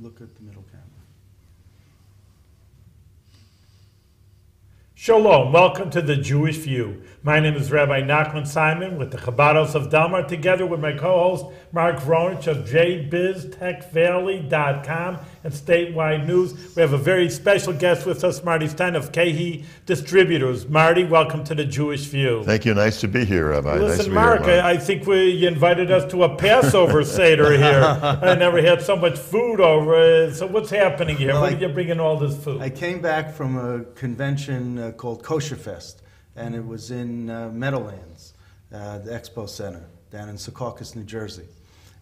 look at the middle camera. Shalom, welcome to the Jewish View. My name is Rabbi Nachman Simon with the Chabad of Delmar, together with my co-host Mark Vronich of jbiztechvalley.com and Statewide News. We have a very special guest with us, Marty Stein of Kehi Distributors. Marty, welcome to the Jewish View. Thank you. Nice to be here, Rabbi. Listen, nice to Mark, be here, I think you invited us to a Passover Seder here. I never had so much food over. So what's happening here? Why are you bringing all this food? I came back from a convention called Kosherfest, and it was in Meadowlands, the Expo Center, down in Secaucus, New Jersey.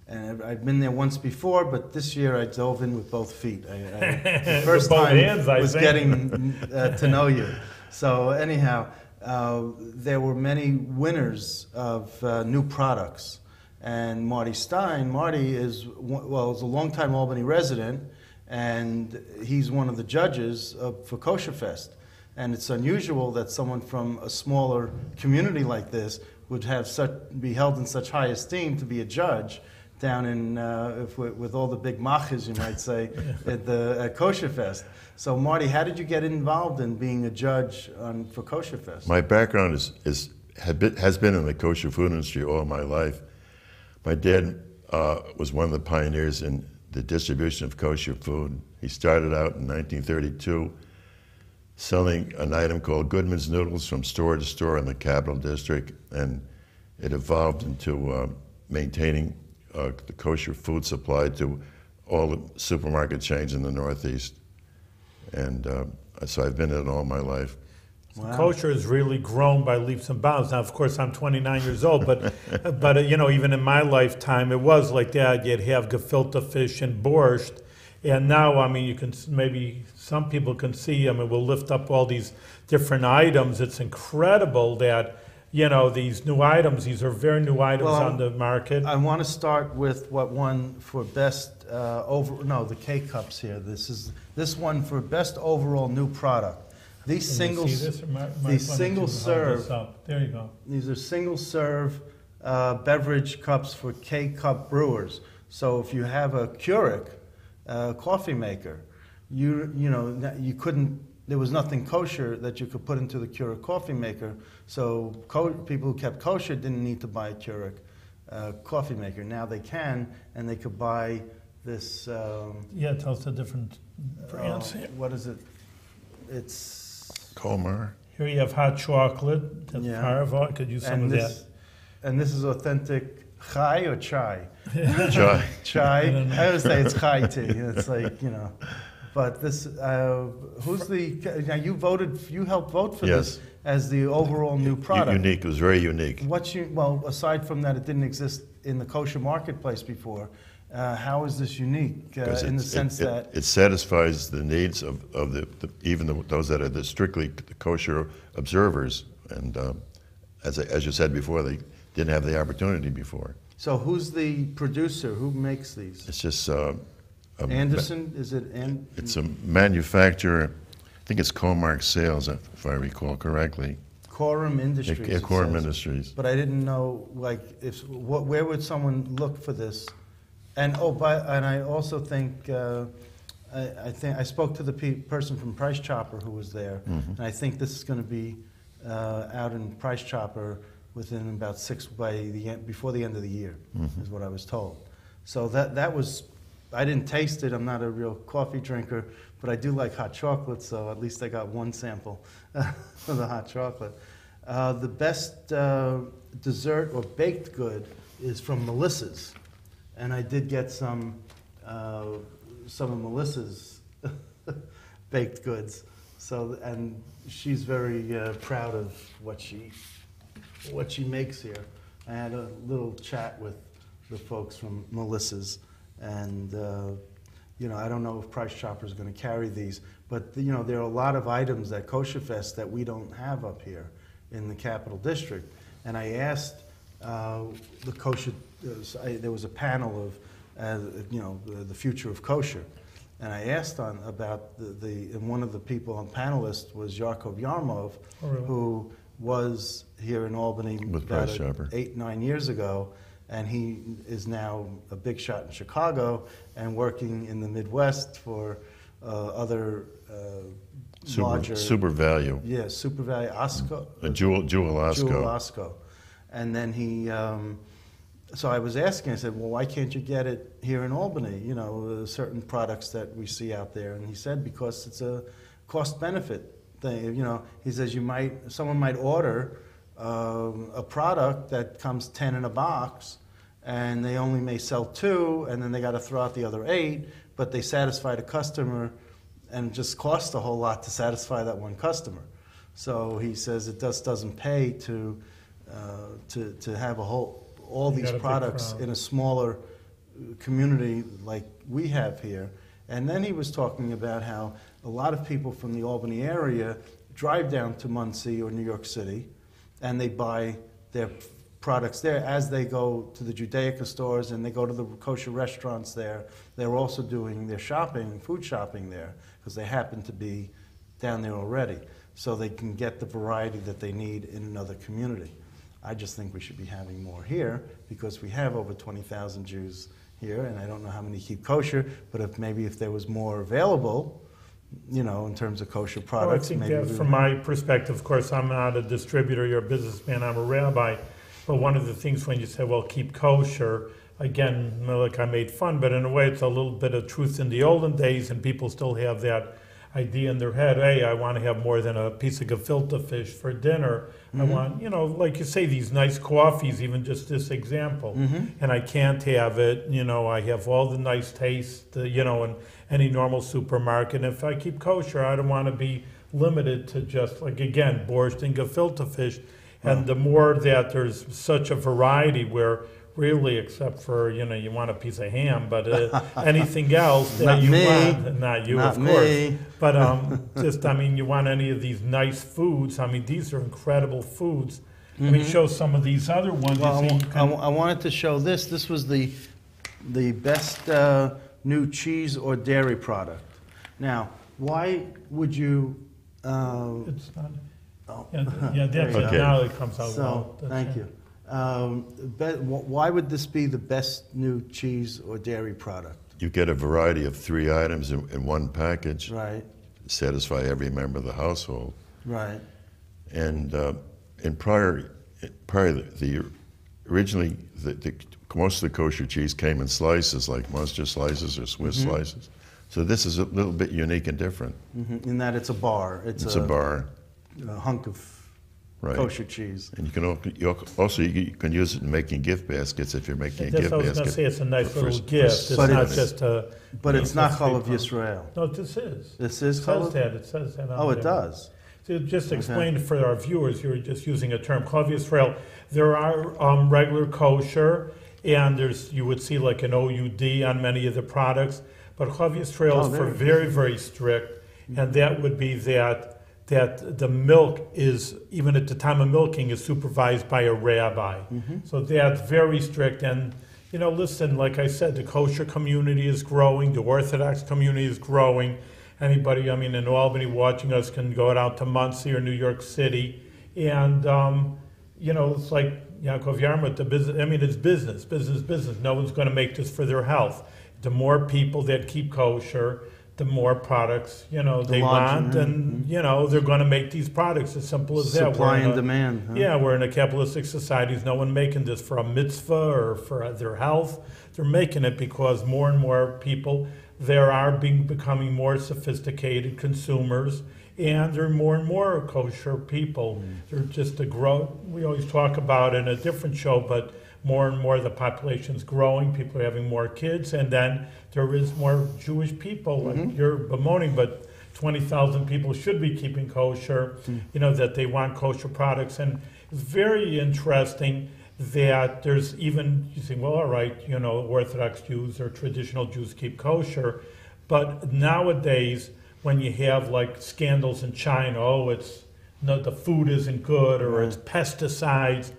And I'd been there once before, but this year I dove in with both feet. The first time was getting to know you. So anyhow, there were many winners of new products. And Marty Stein, Marty is a longtime Albany resident, and he's one of the judges for Kosherfest. And it's unusual that someone from a smaller community like this would be held in such high esteem to be a judge down in, with all the big machas, you might say, at Kosherfest. So, Marty, how did you get involved in being a judge for Kosherfest? My background has been in the kosher food industry all my life. My dad was one of the pioneers in the distribution of kosher food. He started out in 1932 selling an item called Goodman's Noodles from store to store in the Capital District, and it evolved into maintaining the kosher food supply to all the supermarket chains in the Northeast. And so I've been in it all my life. Wow. Kosher has really grown by leaps and bounds. Now, of course, I'm 29 years old, but you know, even in my lifetime, it was like that. You'd have gefilte fish and borscht. And now, I mean, you can maybe some people can see, I mean, we'll lift up all these different items. It's incredible that, you know, these new items, these are very new items on the market. I want to start with what won for best the K-Cups here. This one for best overall new product. These single serve. There you go. These are single serve beverage cups for K-Cup brewers. So if you have a Keurig coffee maker, you couldn't. There was nothing kosher that you could put into the Keurig coffee maker, so people who kept kosher didn't need to buy a Keurig coffee maker. Now they can, and they could buy this. Yeah, tell us the different brands. What is it? It's Colmar. Here you have hot chocolate. That's I could use some of that. And this is authentic chai or chai? Chai. Chai. I always say it's chai tea. It's like, you know. But this, who's the? Now you helped vote for this as the overall new product. Unique. It was very unique. Well, aside from that, it didn't exist in the kosher marketplace before. How is this unique in the sense that it satisfies the needs of those that are strictly kosher observers, and as you said before, they didn't have the opportunity before. So who's the producer? Who makes these? It's just Anderson. Is it? It's a manufacturer. I think it's Comark Sales, if I recall correctly. Quorum Industries. Yeah, Quorum Industries. But I didn't know, like, where would someone look for this? And I also think I spoke to the person from Price Chopper who was there, and I think this is going to be out in Price Chopper within about before the end of the year, is what I was told. So that was. I didn't taste it. I'm not a real coffee drinker, but I do like hot chocolate, so at least I got one sample of the hot chocolate. The best dessert or baked good is from Melissa's, and I did get some of Melissa's baked goods. So, and she's very proud of what she makes here. I had a little chat with the folks from Melissa's. And, I don't know if Price Chopper is going to carry these, but, there are a lot of items at Kosherfest that we don't have up here in the Capital District. And I asked the kosher, there was a panel of, the future of kosher. And I asked about and one of the people on panelists was Yaakov Yarmov, who was here in Albany with about Price Chopper 8-9 years ago. and he is now a big shot in Chicago and working in the Midwest for other larger... Super Value. Yeah, Super Value, Osco. Jewel Osco. Jewel Osco. And then he... so I was asking, I said, well, why can't you get it here in Albany, you know, certain products that we see out there? And he said, because it's a cost-benefit thing. You know, he says someone might order a product that comes 10 in a box, and they only may sell 2, and then they got to throw out the other 8, but they satisfy the customer, and it just costs a whole lot to satisfy that one customer. So he says it just doesn't pay to have all these products in a smaller community like we have here. And then he was talking about how a lot of people from the Albany area drive down to Muncie or New York City, and they buy their products there as they go to the Judaica stores and they go to the kosher restaurants there. They're also doing their shopping, food shopping there, because they happen to be down there already. So they can get the variety that they need in another community. I just think we should be having more here, because we have over 20,000 Jews here, and I don't know how many keep kosher, but if there was more available, you know, in terms of kosher products. Well, I think that from my perspective, of course, I'm not a distributor, you're a businessman, I'm a rabbi, but one of the things when you say, well, keep kosher, again, like I made fun, but in a way it's a little bit of truth in the olden days, and people still have that idea in their head, hey, I want to have more than a piece of gefilte fish for dinner. I want, you know, like you say, these nice coffees, even just this example. And I can't have it, you know, I have all the nice taste, you know, in any normal supermarket. And if I keep kosher, I don't want to be limited to just, like, again, borscht and gefilte fish. And the more that there's such a variety where really, except for, you know, you want a piece of ham, but anything else that you want, not you, of course. But just, I mean, you want any of these nice foods. I mean, these are incredible foods. Let me show some of these other ones. Well, I wanted to show this. This was the best new cheese or dairy product. Now, why would you... it's not... Oh. Yeah, that's it. Now it comes out well. Thank you. Why would this be the best new cheese or dairy product? You get a variety of 3 items in one package. Right. Satisfy every member of the household. Right. And originally most of the kosher cheese came in slices, like Munster slices or Swiss slices. So this is a little bit unique and different. In that it's a bar. It's a bar. A hunk of kosher cheese. And you can use it in making gift baskets if you're making a gift basket. I was going to say it's a nice little gift. It's not just a... But it's not Chalav Yisrael. No, this is. This is Chalav? It says that. Oh, it does. So just explain for our viewers, you're just using a term, Chalav Yisrael. There are regular kosher, and you would see like an OUD on many of the products, but Chalav Yisrael is for very, very strict, and that would be that the milk is, even at the time of milking, is supervised by a rabbi. So that's very strict. And, you know, listen, like I said, the kosher community is growing, the Orthodox community is growing. Anybody, I mean, in Albany watching us can go out to Muncie or New York City. And, you know, it's like Yaakov Yarmut, the business, I mean, it's business. No one's going to make this for their health. The more people that keep kosher, the more products, you know, they want, and, you know, they're going to make these products, as simple as that. Supply and demand. Huh? Yeah, we're in a capitalistic society. There's no one making this for a mitzvah or for their health. They're making it because more and more people, becoming more sophisticated consumers, and there are more and more kosher people. They're just we always talk about in a different show, but more and more the population's growing, people are having more kids, and then there is more Jewish people, like you're bemoaning, but 20,000 people should be keeping kosher, you know, that they want kosher products. And it's very interesting that there's even, you think, well, all right, you know, Orthodox Jews or traditional Jews keep kosher, but nowadays, when you have like scandals in China, the food isn't good, or it's pesticides,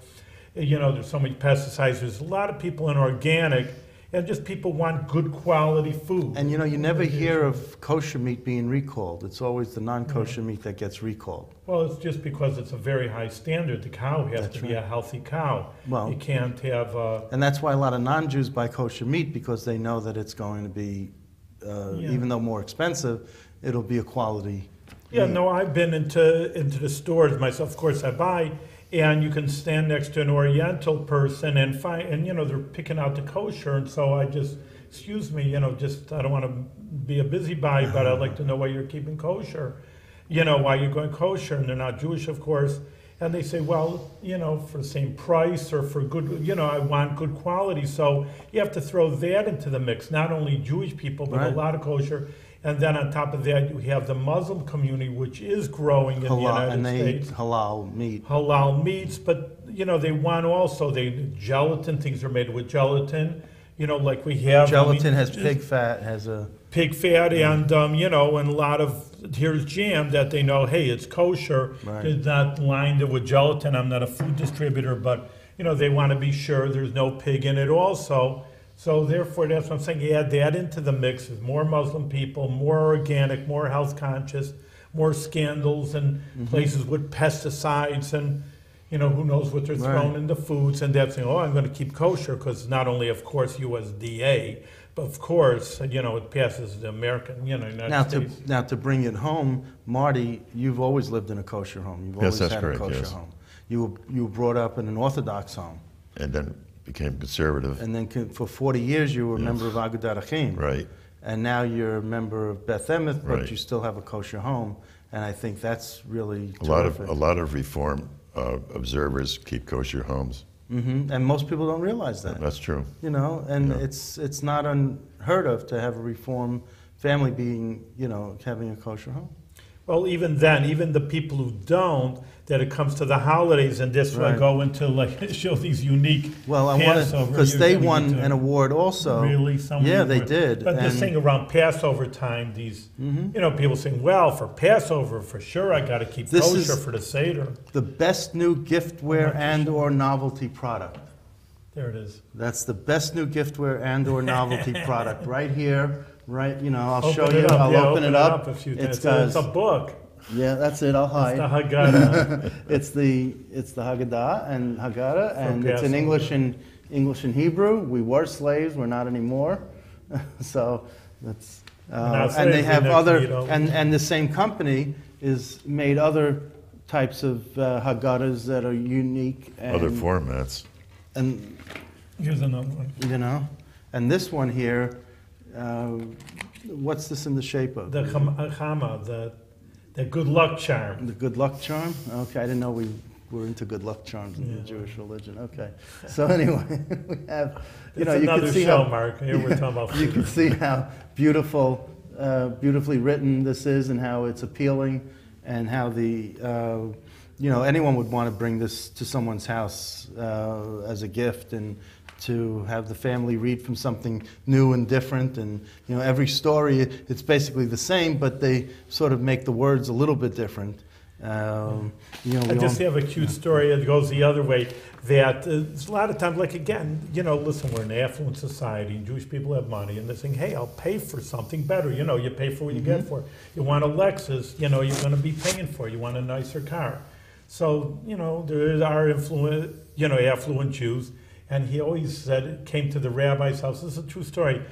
you know, there's so many pesticides. There's a lot of people in organic, And just people want good quality food. And you never hear of kosher meat being recalled. It's always the non-kosher meat that gets recalled. Well, it's just because it's a very high standard. The cow has to be a healthy cow. Well, you can't have... and that's why a lot of non-Jews buy kosher meat, because they know that it's going to be, even though more expensive, it'll be a quality Yeah, meat. no, I've been into the stores myself. Of course, I buy, and you can stand next to an Oriental person and find, and they're picking out the kosher, and so I just, excuse me, just I don't want to be a busybody, but I'd like to know why you're keeping kosher, why you're going kosher, and they're not Jewish, of course, and they say, well, for the same price or for good, I want good quality, so you have to throw that into the mix, not only Jewish people, but a lot of kosher. And then on top of that, you have the Muslim community, which is growing in the United States. Eat halal meat. Halal meats, but they want also gelatin. Things are made with gelatin. Like we have Gelatin has pig fat, has a pig fat, and and a lot of here's jam that they know. Hey, it's kosher. Right. It's not lined with gelatin. I'm not a food distributor, but they want to be sure there's no pig in it also. So therefore, that's what I'm saying. You add that into the mix. There's more Muslim people, more organic, more health conscious, more scandals and places with pesticides and, who knows what they're throwing into foods. And that's saying, I'm going to keep kosher because not only, of course, USDA, but of course, it passes the American, United States. Now to bring it home, Marty, you've always lived in a kosher home. You've always had a kosher home. You were brought up in an Orthodox home. And then became conservative. And then for 40 years you were a member of Haggadah Achim. Right. And now you're a member of Beth Emeth, but Right. you still have a kosher home. And I think that's really A lot of Reform observers keep kosher homes. And most people don't realize that. That's true. It's not unheard of to have a Reform family being, having a kosher home. Well, even then, even the people who don't, that it comes to the holidays and this will go into show these unique Well, I want to, because they won an award also. Really? Yeah, they did. But this thing around Passover time, these, people saying, well, for Passover, for sure, I got to keep kosher for the Seder. The best new giftware and or novelty product. There it is. That's the best new giftware and or novelty product right here. Right, I'll show Open you. it up. I'll open it up. It's a book. Yeah, that's it. I'll hide. It's the Haggadah. it's the Haggadah and Haggadah, and it's in Passover. English and Hebrew. We were slaves. We're not anymore. So that's and they have other and the same company is made other types of Haggadahs that are unique. And, Other formats. And here's another one. And this one here. What's this in the shape of? The chama, the good luck charm. The good luck charm? Okay, I didn't know we were into good luck charms in the Jewish religion. Okay. So anyway, we have, you can see how, Mark. Here we're talking about food. You can see how beautifully written this is and how it's appealing and how anyone would want to bring this to someone's house as a gift and to have the family read from something new and different. And, every story, it's basically the same, but they sort of make the words a little bit different. I just have a cute story that goes the other way, that a lot of times, like again, listen, we're an affluent society, and Jewish people have money, and they're saying, hey, I'll pay for something better. You pay for what you get for it. You want a Lexus, you're going to be paying for it. You want a nicer car. So, there are affluent Jews. And he always said, came to the rabbi's house. This is a true story.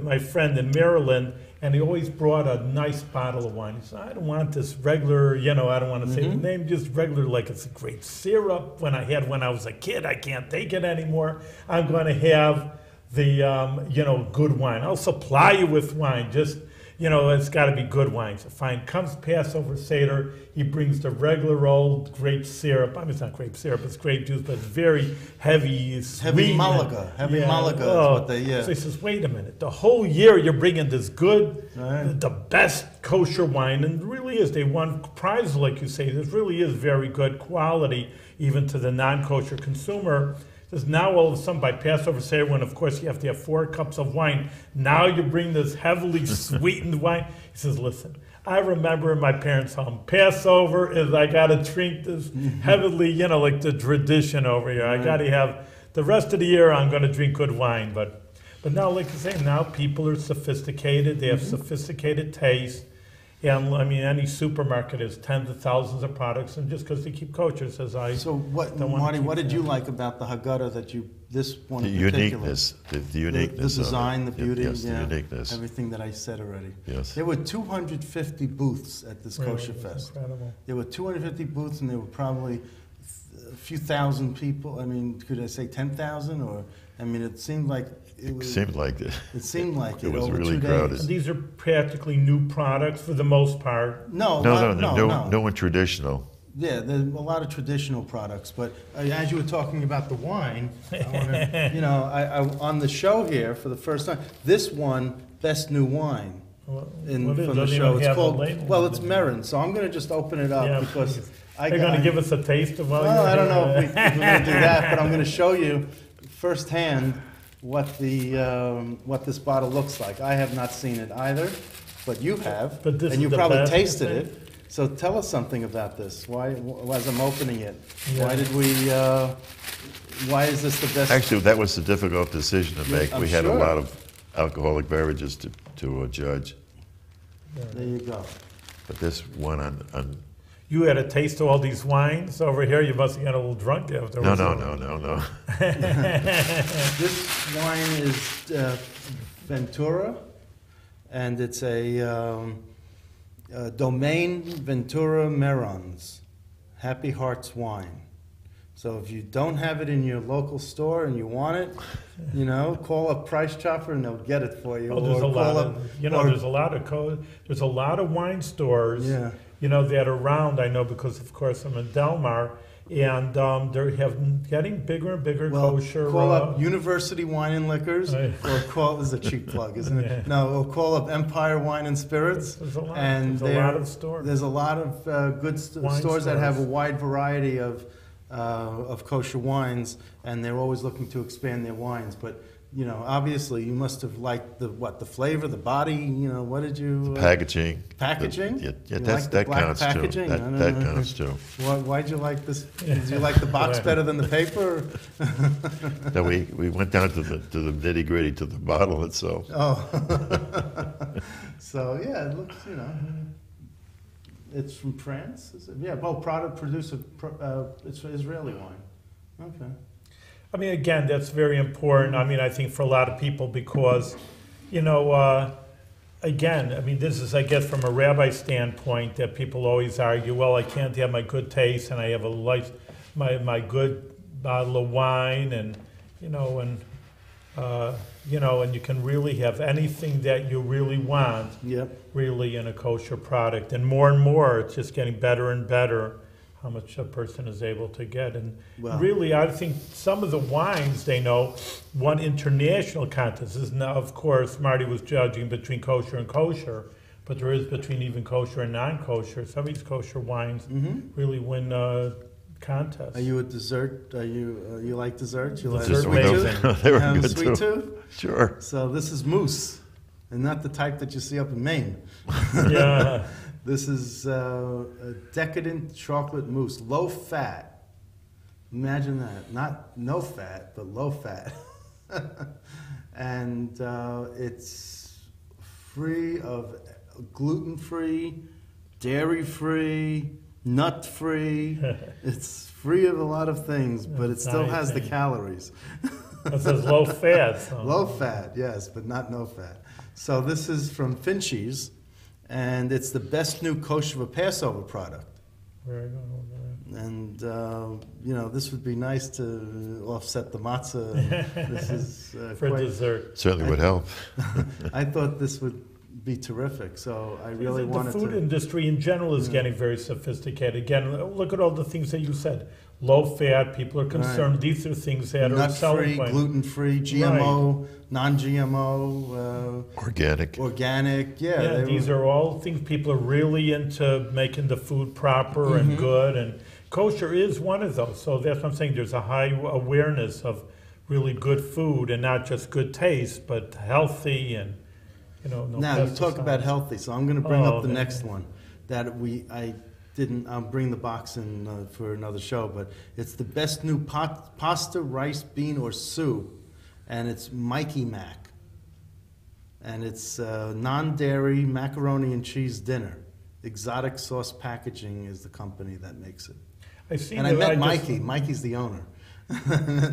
My friend in Maryland, and he always brought a nice bottle of wine. He said, I don't want this regular, I don't want to say the name, just regular, like it's a grape syrup. When I was a kid, I can't take it anymore. I'm going to have the, good wine. I'll supply you with wine. Just, it's got to be good wine. So fine. Comes Passover Seder. He brings the regular old grape syrup. I mean, it's not grape syrup. It's grape juice, but it's very heavy, sweet. Heavy Malaga. Heavy Malaga is what they, So he says, wait a minute. The whole year you're bringing this good, the best kosher wine. And it really is. They won prizes, like you say. This really is very good quality, even to the non-kosher consumer. Says now all of a sudden by Passover Seder, when of course you have to have 4 cups of wine, now you bring this heavily sweetened wine. He says, listen, I remember in my parents' home, Passover is I got to drink this heavily, like the tradition over here. I got to have, the rest of the year I'm going to drink good wine. But But now, like I say, now people are sophisticated. They have sophisticated taste. And I mean, any supermarket has tens of thousands of products, and just because they keep kosher, says I. So what, don't want to Marty? keep What did that. you like about the Haggadah that this one The in particular? uniqueness, the uniqueness, the design, the of it. beauty, Yes, yeah, the uniqueness. everything that I said already. Yes. There were 250 booths at this Really, Kosher it's Fest. incredible. There were 250 booths, and there were probably a few thousand people. I mean, could I say 10,000? Or I mean, it seemed like it was. Seemed like it. It seemed like It was over really 2 days. crowded. And these are practically new products for the most part. No, No one traditional. Yeah, there's a lot of traditional products, but as you were talking about the wine, I wanna, I on the show here for the first time, this one, Best New Wine What from is it? the Doesn't show. even It's have a called, label well, on it's it. Merin, so I'm going to just open it up Yeah, because please. I They're going to give us a taste of all well, your I don't know if we're going to do that, but I'm going to show you firsthand what this bottle looks like. I have not seen it either, but you have, But this and is you the probably best, tasted I think. it. So tell us something about this. Why, as I'm opening it, Yeah. why did we? Why is this the best? Actually, that was a difficult decision to make. I'm We had sure. a lot of alcoholic beverages to judge, There you go. but this one on You had a taste of all these wines over here. You must have got a little drunk afterwards. no. This wine is Ventura, and it's a Domaine Ventura Merons, Happy Hearts wine. So if you don't have it in your local store and you want it, call up Price Chopper and they'll get it for you. Oh, there's Or a lot call of, there's a lot of wine stores, Yeah. that are around. I know because, of course, I'm in Delmar, and they're getting bigger and bigger kosher. Call up University Wine and Liquors, Right. or call, this is a cheap plug, isn't it? Yeah. No, or call up Empire Wine and Spirits. There's a lot. And There's a lot of stores. There's a lot of good Wine stores that have a stores. wide variety of kosher wines, and they're always looking to expand their wines. But obviously, you must have liked the flavor, the body. What did you? packaging. Packaging? Yeah, You that like the black counts packaging? too. I don't That know. counts too. Why'd you like this? Did you like the box Right. better than the paper? No, we went down to the nitty gritty, to the bottle itself. Oh, so yeah, it looks, it's from France. Is it? Yeah, producer, it's Israeli wine. Okay. I mean, again, that's very important. I mean, I think for a lot of people because, again, I mean, this is, I guess, from a rabbi standpoint that people always argue, well, I can't have my good taste and I have my good bottle of wine and you can really have anything that you really want Yep. really in a kosher product. And more, it's just getting better and better how much a person is able to get. And Well- really, I think some of the wines they won international contests. This is now, of course, Marty was judging between kosher and kosher, but there is between even kosher and non-kosher. Some of these kosher wines really win contests. Are you a dessert? You like desserts? You like Dessert sweet amazing. tooth? They were Have a good sweet too. tooth? Sure. So this is mousse, and not the type that you see up in Maine. Yeah. This is a decadent chocolate mousse, low fat. Imagine that. Not no fat, but low fat. And it's free of gluten-free, dairy-free, nut-free. It's free of a lot of things, but it That's still nice, has the yeah. calories. It says low fat. So. Low fat, yes, but not no fat. So this is from Finchie's, and it's the best new kosher Passover product. Very good. Very And this would be nice to offset the matzah. This is good. For dessert. Certainly would help. I thought this would be terrific, so I really wanted The food to. industry in general is getting very sophisticated. Again, look at all the things that you said. Low fat, people are concerned. Right. These are things that are Nut-free, selling. gluten-free, GMO, non-GMO, Organic. organic. Yeah, Yeah, these are all things people are really into making the food proper and good. And kosher is one of those. So that's what I'm saying. There's a high awareness of really good food and not just good taste, but healthy and, no Now you talk about pesticides. healthy, so I'm going to bring Oh, up the man. next one that I'll bring the box in for another show, but it's the best new pasta, rice, bean, or soup, and it's Mikey Mac. and it's non-dairy macaroni and cheese dinner. Exotic Sauce Packaging is the company that makes it. I see. And I met Mikey. Mikey's the owner.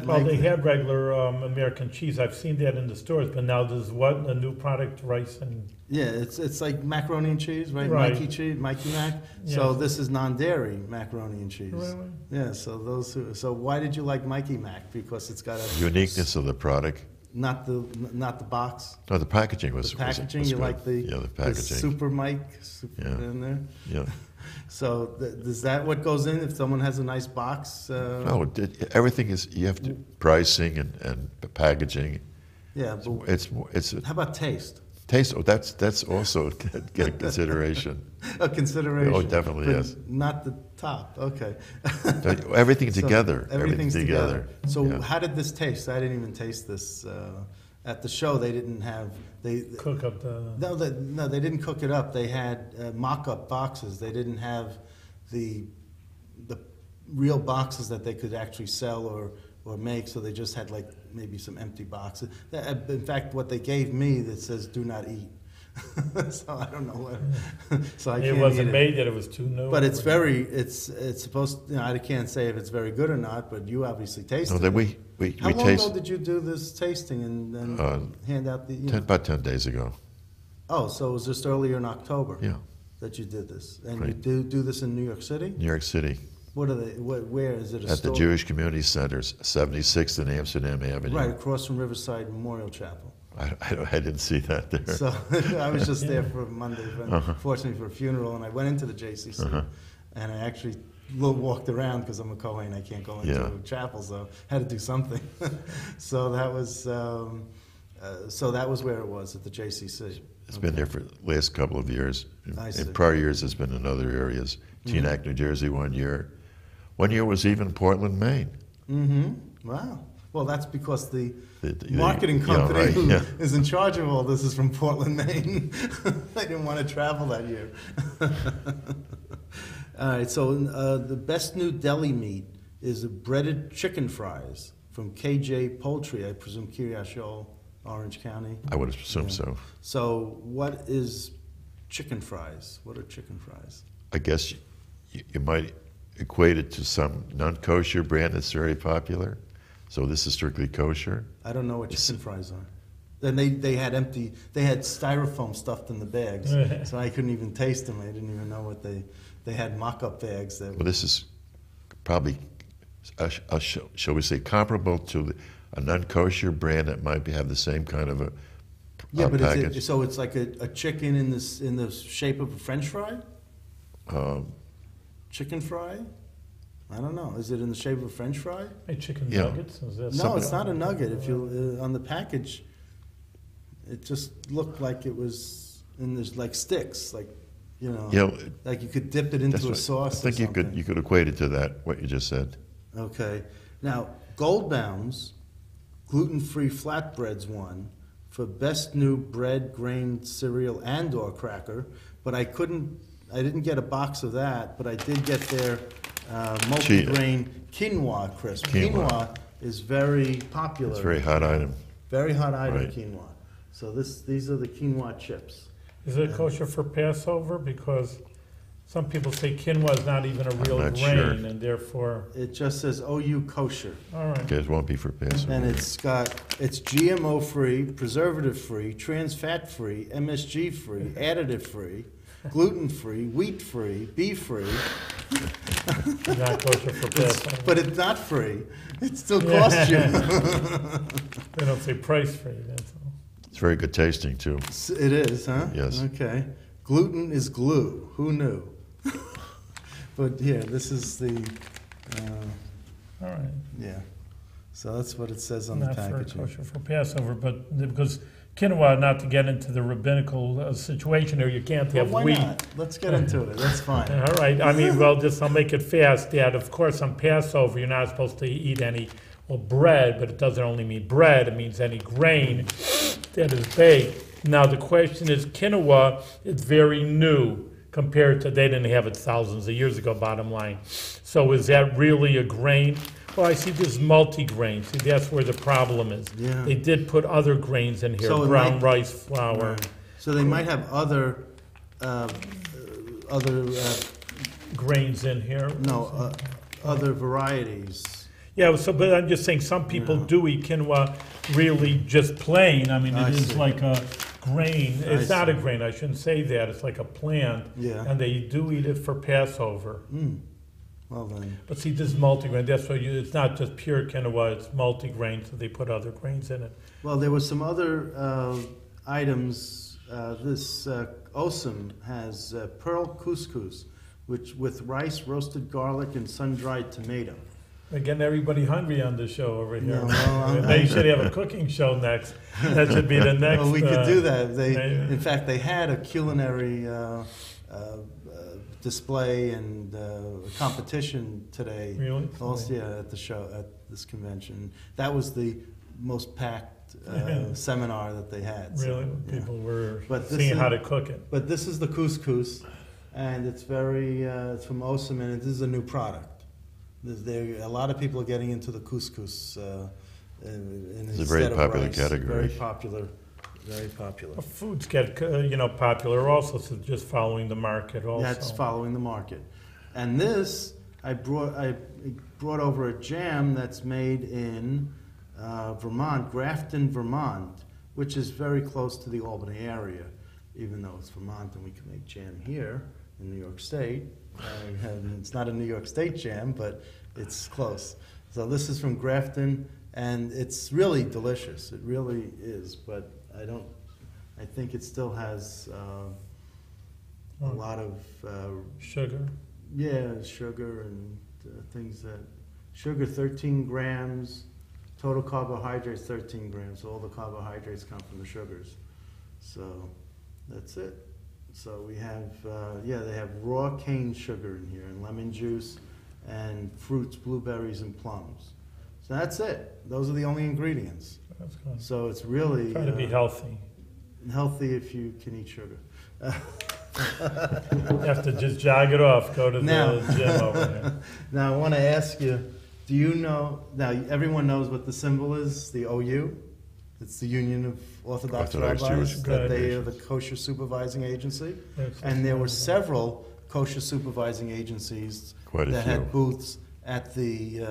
Well, they had regular American cheese. I've seen that in the stores, but now there's a new product, rice and... Yeah, it's like macaroni and cheese, right? Right. Mikey Mac. Yes. So this is non-dairy macaroni and cheese. Really? Yeah. So why did you like Mikey Mac? Because it's got a Uniqueness of the product. Not the box. No, the packaging was The packaging. was you good. like the the packaging. The super Mike in there. Yeah. So is that what goes in if someone has a nice box? No, everything is. You have to pricing and packaging. Yeah. But It's how about taste? taste. Oh, that's also a consideration. A consideration. Oh, definitely, but yes. Not the top. Okay. Everything So together. Everything's together. So yeah. how did this taste? I didn't even taste this at the show. They didn't have Cook up the... No, they didn't cook it up. They had mock-up boxes. They didn't have the real boxes that they could actually sell or make. So they just had like maybe some empty boxes. In fact, what they gave me that says "Do not eat." So I don't know what. So I can't It wasn't eat made that it was too new. But it's supposed. I can't say if it's very good or not. But you obviously tasted No, then it. we How long taste ago did you do this tasting and hand out the? about 10 days ago. Oh, so it was just earlier in October. Yeah, That you did this, and Right. you do this in New York City. New York City What are they? Where is it? A at store? the Jewish Community Centers, 76th and Amsterdam Avenue. Right across from Riverside Memorial Chapel. I didn't see that there. So I was just there for Monday, fortunately for a funeral, and I went into the JCC, and I actually walked around because I'm a Kohen. I can't go into a chapel, so I had to do something. So that was where it was at the JCC. It's been there for the last couple of years. I see. In prior years, it's been in other areas. Teaneck, New Jersey, 1 year. 1 year was even Portland, Maine. Mm-hmm. Wow. Well, that's because the The- marketing yeah, company right, who yeah. is in charge of all this is from Portland, Maine. They didn't want to travel that year. All right, so the best new deli meat is breaded chicken fries from KJ Poultry, I presume Kiryat Shol, Orange County. I would assume so. So what is chicken fries? What are chicken fries? I guess you might equate it to some non-kosher brand that's very popular. So this is strictly kosher. I don't know what chicken fries are. Then they had styrofoam stuffed in the bags, so I couldn't even taste them. I didn't even know what they had mock-up bags. Well, this is probably, shall we say, comparable to a non-kosher brand that might have the same kind of a but package. so it's like a chicken in the shape of a French fry? Chicken fry? I don't know. Is it in the shape of a French fry? Hey, chicken Yeah. nuggets? Is that No, something? it's not a nugget. If you on the package, it just looked like it was in this like sticks, like like you could dip it into a sauce. I think or something. you could equate it to that, what you just said. Okay. Now, Goldbaum's gluten-free flatbreads won for best new bread, grain, cereal, and/or cracker. But I didn't get a box of that. But I did get their multigrain quinoa crisp. Quinoa is very popular. It's a very hot item. Very hot item, Right. quinoa. So these are the quinoa chips. Is it kosher for Passover? Because some people say quinoa is not even a real not grain, sure. and therefore... It just says OU kosher. All right. Okay, it won't be for Passover. And it's GMO-free, preservative-free, trans-fat-free, MSG-free, additive-free, gluten-free, wheat-free, beef-free. Not kosher for Passover. But it's not free. It still costs you. They don't say price free, that's all. It's very good tasting, too. It is, huh? Yes. Okay. Gluten is glue. Who knew? But here, this is the, All right. yeah. So that's what it says on Not the for packaging. kosher for Passover, but because quinoa, not to get into the rabbinical situation here, you can't Well, have why wheat. not? Let's get into it. That's fine. All right. I mean, well, I'll make it fast. That, of course, on Passover, you're not supposed to eat any bread, but it doesn't only mean bread. It means any grain that is baked. Now, the question is, quinoa is very new. compared to, they didn't have it thousands of years ago, bottom line. So is that really a grain? Well, I see this multi-grain. See, that's where the problem is. Yeah. They did put other grains in here, So it brown might- rice, flour. Right. So they might have other Grains in here. other varieties. Yeah, so, but I'm just saying, some people do eat quinoa really just plain. I mean, I it is see. like a grain. It's I not a see. grain, I shouldn't say that. It's like a plant. Yeah. And they do eat it for Passover. Well then, But see, this is multigrain. That's why it's not just pure quinoa, it's multigrain, so they put other grains in it. well there were some other items. This Osam has pearl couscous, which with rice, roasted garlic, and sun-dried tomato. We're getting everybody hungry on the show over here. No, well, They should have a cooking show next. That should be the next. Well, we could do that. maybe. In fact, they had a culinary display and competition today. Really? Also, yeah, at the show, at this convention. That was the most packed seminar that they had. so, Really? yeah. People were But this seeing is- how to cook it. But this is the couscous, and it's very, it's from Osam, and this is a new product. A lot of people are getting into the couscous. It's a very popular category. Very popular, very popular. Well, foods get popular also, so just following the market also. That's following the market. And this, I brought over a jam that's made in Vermont, Grafton, Vermont, which is very close to the Albany area, even though it's Vermont and we can make jam here in New York State. And it's not a New York State jam, but it's close. So this is from Grafton, and it's really delicious. It really is, but I think it still has a lot of Sugar. sugar and things that sugar 13 grams, total carbohydrates 13 grams. So all the carbohydrates come from the sugars. So that's it. So we have they have raw cane sugar in here and lemon juice and fruits, blueberries and plums. So that's it. Those are the only ingredients. That's good. So it's really Try to be healthy. healthy if you can eat sugar. You have to just jog it off, go to Now- the gym over there. Now I want to ask you, do you know, now everyone knows what the symbol is, the OU? It's the Union of Orthodox Orthodox Rabbis, Jewish that they are Congregations. the Kosher Supervising Agency. That's And there were several Kosher Supervising Agencies Quite a that few. had booths at the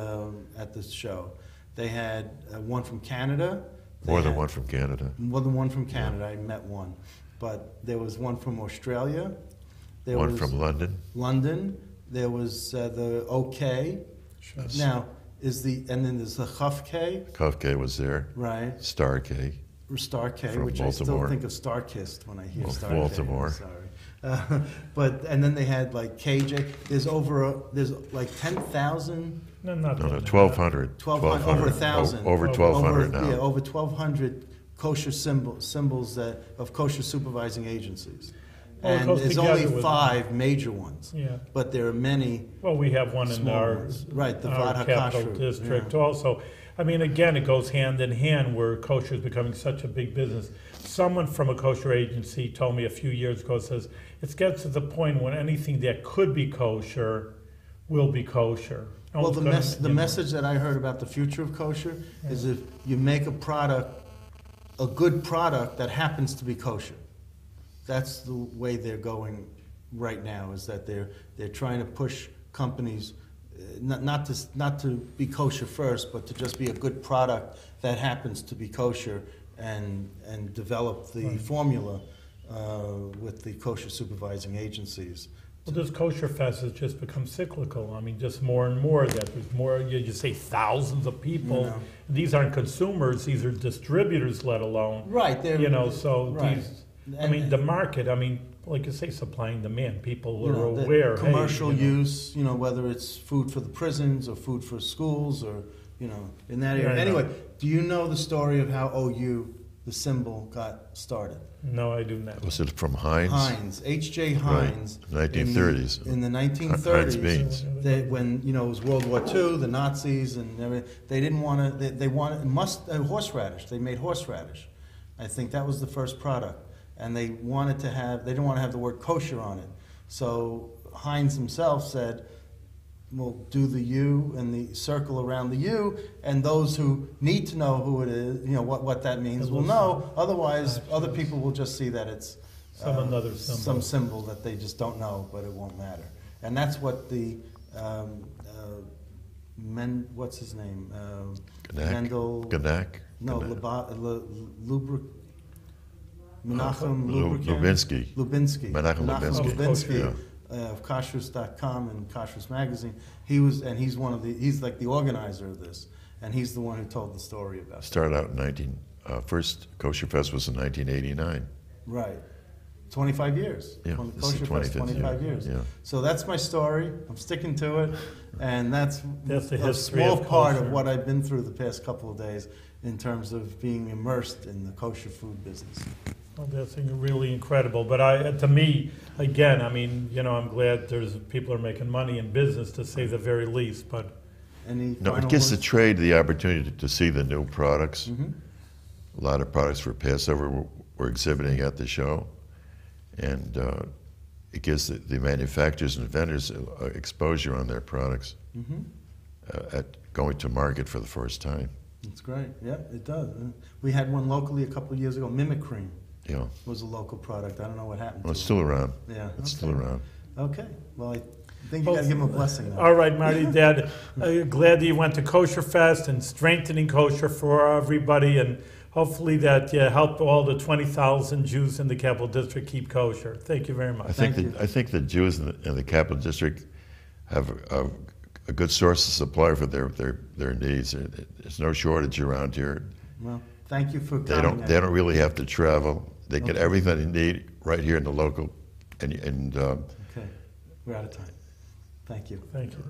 show. They had one from Canada. They More than had- one from Canada. More than one from Canada, I met one. But there was one from Australia. There One was from London. London. There was the OK. Sure. Now, and then there's the Chaf K, Kafka was there. right? Star K. Or Star K, From which I still Baltimore. think of Starkist when I hear Well, Star Baltimore. K. Sorry. And then they had like KJ. There's like 10,000, No, not No, no, that. 1,200. 1,200, over 1,000. Over 1,200 now. Yeah, over 1,200 kosher symbols of kosher supervising agencies. Well, it And goes there's together only with- 5 major ones. Yeah. But there are many. Well, we have one in Small our, ones. Right, the our Vad capital HaKashrut, district yeah. also. I mean, again, it goes hand in hand where kosher is becoming such a big business. Someone from a kosher agency told me a few years ago, says, it gets to the point when anything that could be kosher will be kosher. Well, the You know. message that I heard about the future of kosher is if you make a good product that happens to be kosher. That's the way they're going right now, is that they're trying to push companies not to be kosher first, but to just be a good product that happens to be kosher and develop the formula with the kosher supervising agencies. Well, this Kosherfest has just become cyclical. I mean, just more and more that there's more, you just say thousands of people. Yeah. These aren't consumers, these are distributors, let alone. Right. You know, so Right. these, I mean, the market, I mean, like you say, supply and demand, people are the aware. hey, commercial you know. use, whether it's food for the prisons or food for schools or, in that area. Yeah, I know. Anyway, do you know the story of how OU, the symbol, got started? No, I do not. Was it from Heinz? Heinz, H.J. Heinz. Right, 1930s. In the Heinz 1930s, beans. when it was World War II, the Nazis and everything, they didn't want to. They wanted horseradish. They made horseradish. I think that was the first product, and they didn't want to have the word kosher on it. So Heinz himself said, we'll do the U and the circle around the U, and those who need to know who it is, what that means, will know. Otherwise, other people will just see that it's some symbol that they just don't know, but it won't matter. And that's what the what's his name? Mendel. Gnack? No, Menachem Lubinsky. Menachem Lubinsky. Of Kosherfest.com and Kosherfest magazine. He's like the organizer of this, and he's the one who told the story about it. Started out in first Kosherfest was in 1989. Right. 25 years. Yeah, this is 25 years. Yeah. So that's my story. I'm sticking to it, and that's a small part of what I've been through the past couple of days in terms of being immersed in the kosher food business. Well, that's really incredible. But to me, again, I mean, I'm glad there's people are making money in business, to say the very least. But it gives the trade the opportunity to see the new products. Mm-hmm. A lot of products for Passover we're exhibiting at the show, and it gives the manufacturers and vendors exposure on their products at going to market for the first time. That's great. Yeah, it does. We had one locally a couple of years ago. Mimic Cream. Yeah. Was a local product. I don't know what happened. Well, it's still around. Yeah. It's still around. Okay. Well, I think you got to give him a blessing now. All right, Marty, Dad. Glad that you went to Kosherfest and strengthening kosher for everybody, and hopefully that helped all the 20,000 Jews in the Capital District keep kosher. Thank you very much. I think the Jews in the Capital District have a good source of supply for their needs. There's no shortage around here. Well, thank you for coming. They don't really have to travel. They get everything they need right here in the local. Okay, we're out of time. Thank you. Thank you.